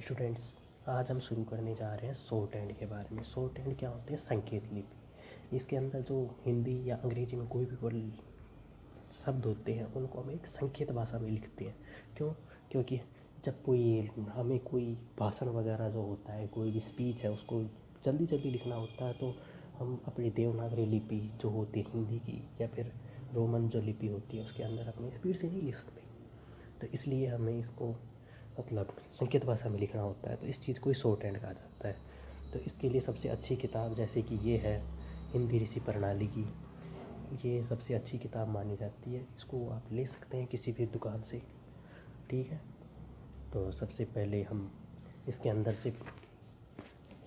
Students, आज हम शुरू करने जा रहे हैं शॉर्ट हैंड के बारे में। शॉर्ट हैंड क्या होते हैं? संकेत लिपि। इसके अंदर जो हिंदी या अंग्रेजी में कोई भी शब्द होते हैं उनको हम एक संकेत भाषा में लिखते हैं। क्यों? क्योंकि जब हमें कोई भाषण वगैरह जो होता है, कोई भी स्पीच है, उसको जल्दी जल्दी लिखना होता है तो हम अपनी देवनागरी लिपि जो होती है हिंदी की या फिर रोमन जो लिपि होती है उसके अंदर अपनी स्पीड से नहीं लिख सकते। तो इसलिए हमें इसको मतलब संकेत भाषा में लिखना होता है, तो इस चीज़ को ही शॉर्ट हैंड कहा जाता है। तो इसके लिए सबसे अच्छी किताब जैसे कि ये है हिंदी ऋषि प्रणाली की, ये सबसे अच्छी किताब मानी जाती है। इसको आप ले सकते हैं किसी भी दुकान से, ठीक है। तो सबसे पहले हम इसके अंदर से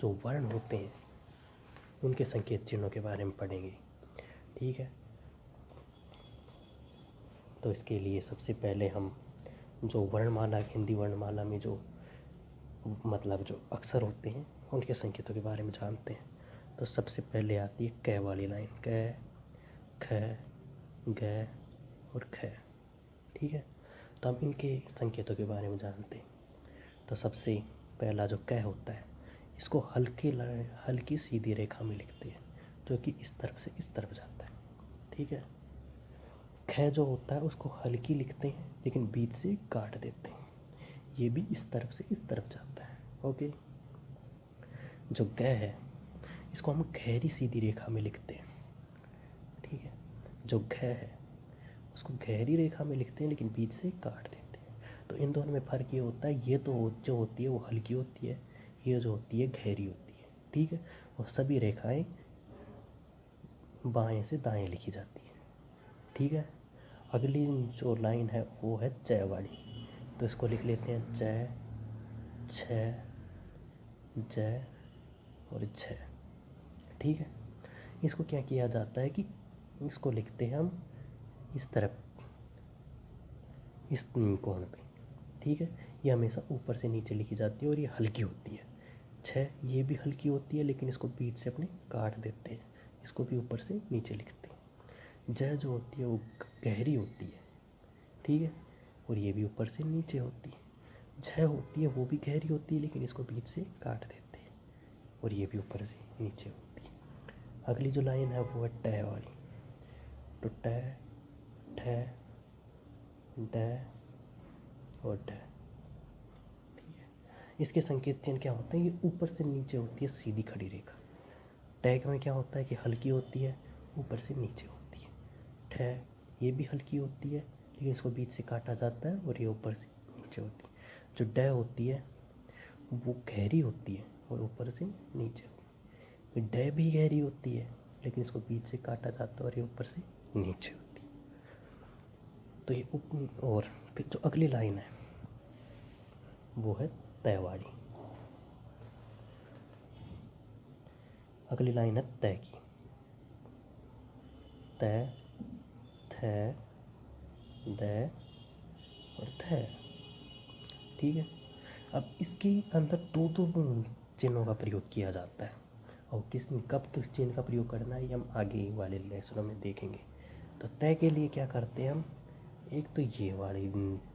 जो वर्ण होते हैं उनके संकेत चिन्हों के बारे में पढ़ेंगे, ठीक है। तो इसके लिए सबसे पहले हम जो वर्णमाला, हिंदी वर्णमाला में जो जो अक्षर होते हैं उनके संकेतों के बारे में जानते हैं। तो सबसे पहले आती है क वाली लाइन, क, ख, ग और ख, ठीक है। तो हम इनके संकेतों के बारे में जानते हैं। तो सबसे पहला जो क होता है इसको हल्की सीधी रेखा में लिखते हैं जो कि इस तरफ से इस तरफ जाता है, ठीक है। ख जो होता है उसको हल्की लिखते हैं लेकिन बीच से काट देते हैं, ये भी इस तरफ से इस तरफ जाता है, ओके। जो ग है इसको हम गहरी सीधी रेखा में लिखते हैं, ठीक है। जो घ है उसको गहरी रेखा में लिखते हैं लेकिन बीच से काट देते हैं। तो इन दोनों में फ़र्क ये होता है, ये तो जो होती है वो हल्की होती है, ये जो होती है गहरी होती है, ठीक है। और सभी रेखाएं बाएं से दाएं लिखी जाती है, ठीक है। अगली जो लाइन है वो है च वाली, तो इसको लिख लेते हैं च, छ, ज और झ, ठीक है। इसको क्या किया जाता है कि इसको लिखते हैं हम इस तरफ, इस कोण पे, ठीक है। ये हमेशा ऊपर से नीचे लिखी जाती है और ये हल्की होती है। छ ये भी हल्की होती है लेकिन इसको बीच से अपने काट देते हैं, इसको भी ऊपर से नीचे लिखते हैं। ज जो होती है वो गहरी होती है, ठीक है, और ये भी ऊपर से नीचे होती है। झ होती है वो भी गहरी होती है लेकिन इसको बीच से काट देते हैं और ये भी ऊपर से नीचे होती है। अगली जो लाइन है वो है ट वाली, तो ट, ठ, ड और ढ, ठीक है। इसके संकेत चिन्ह क्या होते हैं? ये ऊपर से नीचे होती है सीधी खड़ी रेखा। टैग में क्या होता है कि हल्की होती है, ऊपर से नीचे होती है। ठ ये भी हल्की होती है लेकिन इसको बीच से काटा जाता है और ये ऊपर से नीचे होती है। जो ड होती है वो गहरी होती है और ऊपर से नीचे होती है। ड भी गहरी होती है लेकिन इसको बीच से काटा जाता है और ये ऊपर से नीचे होती है। तो ये और फिर जो अगली लाइन है वो है तय वाली। अगली लाइन है तय की, त, थ, द और थ, ठीक है। अब इसके अंदर दो चिन्हों का प्रयोग किया जाता है और कब किस चिन्ह का प्रयोग करना है ये हम आगे वाले लेसनों में देखेंगे। तो तय के लिए क्या करते हैं हम? एक तो ये वाले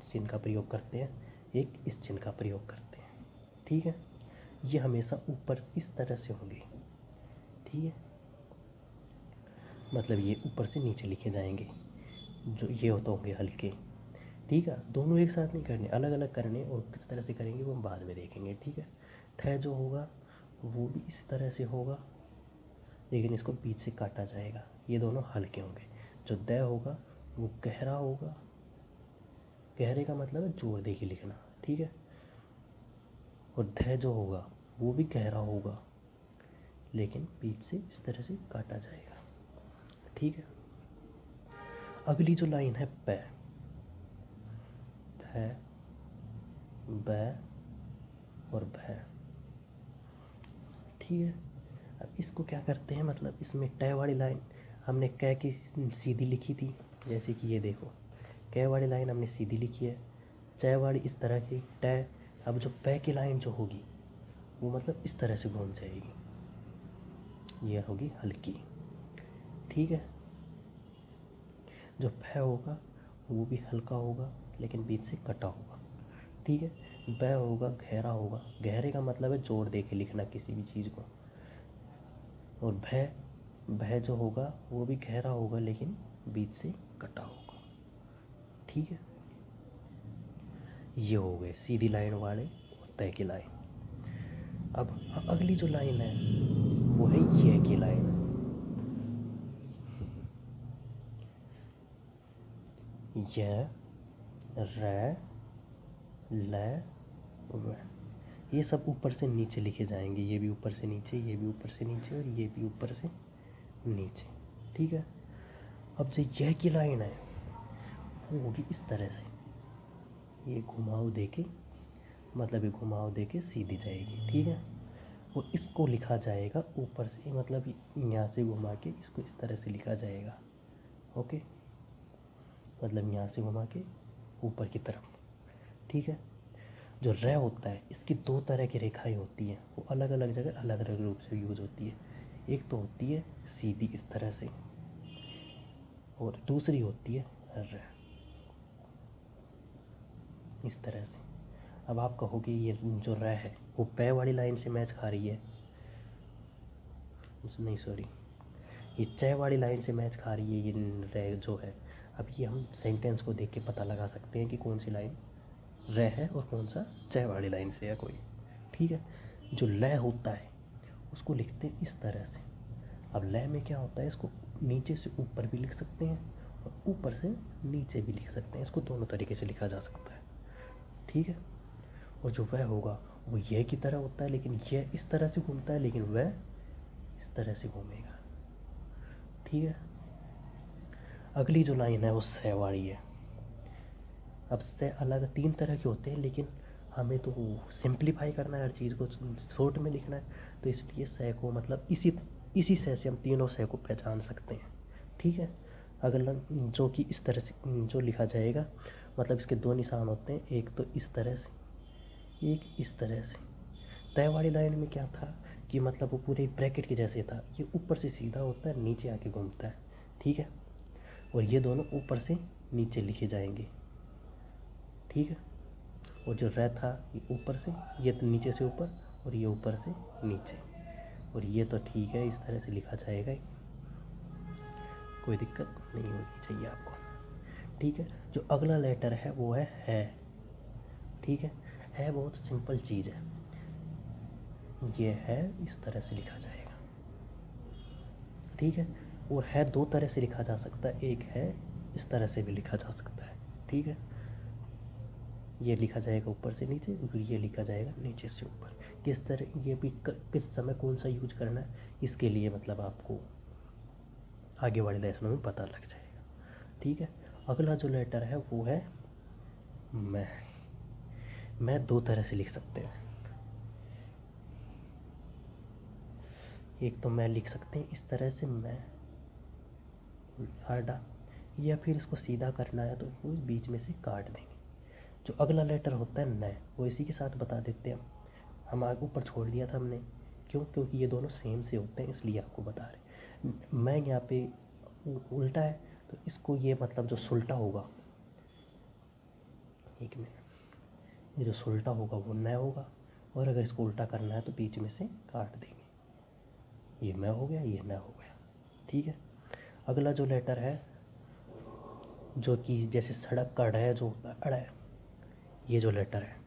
चिन्ह का प्रयोग करते हैं, एक इस चिन्ह का प्रयोग करते हैं, ठीक है। ये हमेशा ऊपर इस तरह से होंगे, ठीक है, मतलब ये ऊपर से नीचे लिखे जाएंगे। जो ये होते होंगे हल्के, ठीक है। दोनों एक साथ नहीं करने, अलग अलग करने, और किस तरह से करेंगे वो हम बाद में देखेंगे, ठीक है। थ जो होगा वो भी इस तरह से होगा लेकिन इसको बीच से काटा जाएगा, ये दोनों हल्के होंगे। जो द होगा वो गहरा होगा, गहरे का मतलब है जोर दे के लिखना, ठीक है। और ध जो होगा वो भी गहरा होगा लेकिन बीच से इस तरह से काटा जाएगा, ठीक है। अगली जो लाइन है प, भ, ब और भ, ठीक है। अब इसको क्या करते हैं, मतलब इसमें ट वाली लाइन हमने क की सीधी लिखी थी, जैसे कि ये देखो क वाली लाइन हमने सीधी लिखी है, च वाली इस तरह की, ट। अब जो प की लाइन जो होगी वो मतलब इस तरह से घूम जाएगी, ये होगी हल्की, ठीक है। जो फ होगा वो भी हल्का होगा लेकिन बीच से कटा होगा, ठीक है। ब होगा गहरा होगा, गहरे का मतलब है जोड़ दे के लिखना किसी भी चीज़ को। और भय जो होगा वो भी गहरा होगा लेकिन बीच से कटा होगा। ठीक है, ये हो गए सीधी लाइन वाले और तय की लाइन। अब अगली जो लाइन है वो है ये की लाइन। य, र, ल, व, ये सब ऊपर से नीचे लिखे जाएंगे। ये भी ऊपर से नीचे, ये भी ऊपर से नीचे और ये भी ऊपर से नीचे। ठीक है, अब जो यह की लाइन है वो होगी इस तरह से, ये घुमाव देके, मतलब ये घुमाव देके सीधी जाएगी। ठीक है, और इसको लिखा जाएगा ऊपर से, मतलब यहाँ से घुमा के इसको इस तरह से लिखा जाएगा। ओके, मतलब यहाँ से घुमा के ऊपर की तरफ। ठीक है, जो र होता है इसकी दो तरह की रेखाएं होती हैं, वो अलग अलग जगह अलग अलग रूप से यूज होती है। एक तो होती है सीधी इस तरह से और दूसरी होती है र इस तरह से। अब आप कहोगे ये जो र है वो पै वाली लाइन से मैच खा रही है, नहीं सॉरी, ये च वाली लाइन से मैच खा रही है ये र जो है। अब ये हम सेंटेंस को देख के पता लगा सकते हैं कि कौन सी लाइन र है और कौन सा च वाली लाइन से है कोई। ठीक है, जो ल होता है उसको लिखते हैं इस तरह से। अब ल में क्या होता है, इसको नीचे से ऊपर भी लिख सकते हैं और ऊपर से नीचे भी लिख सकते हैं, इसको दोनों तरीके से लिखा जा सकता है। ठीक है, और जो वह होगा वो यह की तरह होता है, लेकिन यह इस तरह से घूमता है, लेकिन वह इस तरह से घूमेगा। ठीक है, अगली जो लाइन है वो स वाली है। अब से अलग तीन तरह के होते हैं, लेकिन हमें तो सिंप्लीफाई करना है, हर चीज़ को शॉर्ट में लिखना है, तो इसलिए से को मतलब इसी से हम तीनों से को पहचान सकते हैं। ठीक है, अगला जो कि इस तरह से जो लिखा जाएगा, मतलब इसके दो निशान होते हैं, एक तो इस तरह से, एक इस तरह से। तय वाली लाइन में क्या था कि मतलब वो पूरे ब्रैकेट के जैसे था, ये ऊपर से सीधा होता है, नीचे आके घूमता है। ठीक है, और ये दोनों ऊपर से नीचे लिखे जाएंगे। ठीक है, और जो र था ये ऊपर से, ये तो नीचे से ऊपर और ये ऊपर से नीचे, और ये तो ठीक है इस तरह से लिखा जाएगा, कोई दिक्कत नहीं होनी चाहिए आपको। ठीक है, जो अगला लेटर है वो है। ठीक है बहुत सिंपल चीज़ है, ये है इस तरह से लिखा जाएगा। ठीक है, और है दो तरह से लिखा जा सकता है, एक है इस तरह से भी लिखा जा सकता है। ठीक है, ये लिखा जाएगा ऊपर से नीचे और ये लिखा जाएगा नीचे से ऊपर। किस तरह ये भी किस समय कौन सा यूज करना है, इसके लिए मतलब आपको आगे वाले लेसनों में पता लग जाएगा। ठीक है, अगला जो लेटर है वो है मैं दो तरह से लिख सकते हैं। एक तो मैं लिख सकते हैं इस तरह से मैं आडा, या फिर इसको सीधा करना है तो वो बीच में से काट देंगे। जो अगला लेटर होता है न, वो इसी के साथ बता देते हैं हम आगे ऊपर छोड़ दिया था हमने, क्यों, क्योंकि ये दोनों सेम से होते हैं इसलिए आपको बता रहे। मैं यहाँ पे उल्टा है तो इसको ये मतलब जो सुल्टा होगा, एक मिनट, ये जो सुल्टा होगा वो न होगा, और अगर इसको उल्टा करना है तो बीच में से काट देंगे, ये मैं हो गया, ये न हो गया। ठीक है, अगला जो लेटर है जो कि जैसे सड़क का ड़ है, जो अड़ है, ये जो लेटर है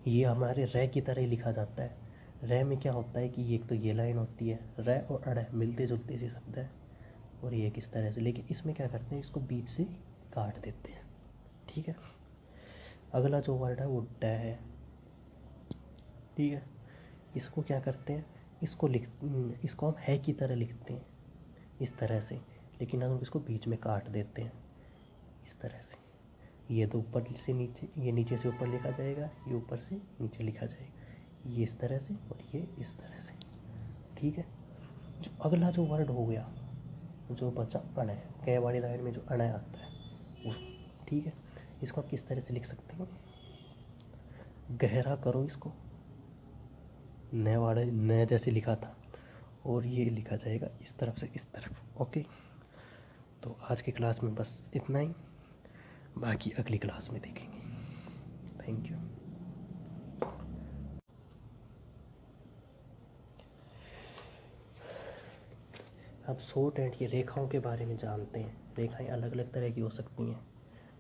ये हमारे र की तरह ही लिखा जाता है। र में क्या होता है कि एक तो ये लाइन होती है, र और अड़ मिलते जुलते से शब्द है, और ये किस तरह से, लेकिन इसमें क्या करते हैं, इसको बीच से काट देते हैं। ठीक है, अगला जो वर्ड है वो ड है। ठीक है, इसको क्या करते हैं, इसको हम है की तरह लिखते हैं इस तरह से, लेकिन हम इसको बीच में काट देते हैं इस तरह से। ये तो ऊपर से नीचे, ये नीचे से ऊपर लिखा जाएगा, ये ऊपर से नीचे लिखा जाएगा, ये इस तरह से और ये इस तरह से। ठीक है, जो अगला जो वर्ड हो गया जो बचा अण है, कै वाली लाइन में जो अण आता है वो। ठीक है, इसको आप किस तरह से लिख सकते हैं, गहरा करो इसको, न वाले न जैसे लिखा था, और ये लिखा जाएगा इस तरफ से इस तरफ। ओके, तो आज की क्लास में बस इतना ही, बाकी अगली क्लास में देखेंगे। Thank you. अब शॉर्ट एंड की रेखाओं के बारे में जानते हैं। रेखाएं अलग अलग तरह की हो सकती हैं,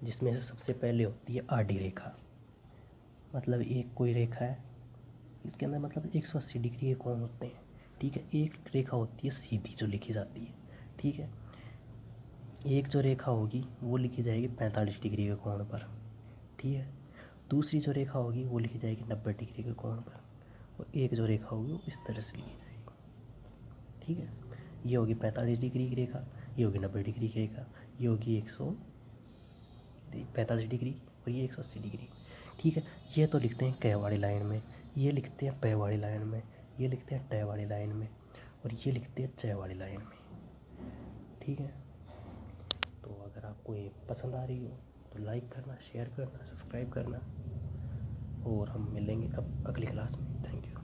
जिसमें से सबसे पहले होती है आड़ी रेखा। मतलब एक कोई रेखा है, इसके अंदर मतलब 180 डिग्री के कोण होते हैं। ठीक है, एक रेखा होती है सीधी जो लिखी जाती है। ठीक है, एक जो रेखा होगी वो लिखी जाएगी 45 डिग्री के कोण पर। ठीक है, दूसरी जो रेखा होगी वो लिखी जाएगी 90 डिग्री के कोण पर, और एक जो रेखा होगी वो इस तरह से लिखी जाएगी। ठीक है, ये होगी 45 डिग्री की रेखा, ये होगी 90 डिग्री की रेखा, ये होगी 145 डिग्री, और ये 180 डिग्री। ठीक है, ये तो लिखते हैं क वाली लाइन में, ये लिखते हैं प वाली लाइन में, ये लिखते हैं ट वाली लाइन में, और ये लिखते हैं च वाली लाइन में। ठीक है, तो अगर आपको ये पसंद आ रही हो तो लाइक करना, शेयर करना, सब्सक्राइब करना, और हम मिलेंगे अब अगली क्लास में। Thank you.